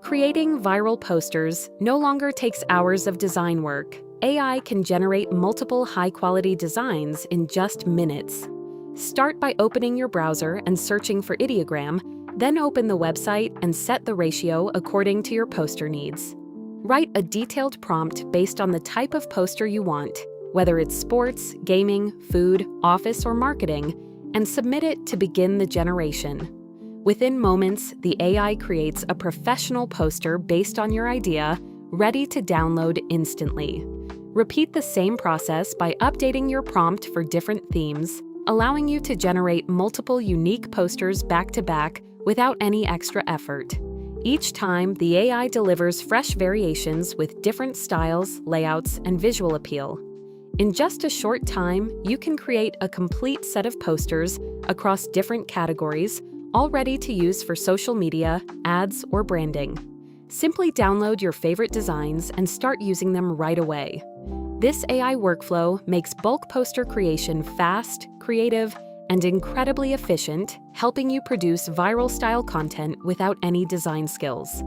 Creating viral posters no longer takes hours of design work. AI can generate multiple high-quality designs in just minutes. Start by opening your browser and searching for ideogram, then open the website and set the ratio according to your poster needs. Write a detailed prompt based on the type of poster you want, whether it's sports, gaming, food, office, or marketing, and submit it to begin the generation. Within moments, the AI creates a professional poster based on your idea, ready to download instantly. Repeat the same process by updating your prompt for different themes, allowing you to generate multiple unique posters back-to-back without any extra effort. Each time, the AI delivers fresh variations with different styles, layouts, and visual appeal. In just a short time, you can create a complete set of posters across different categories, all ready to use for social media, ads, or branding. Simply download your favorite designs and start using them right away. This AI workflow makes bulk poster creation fast, creative, and incredibly efficient, helping you produce viral-style content without any design skills.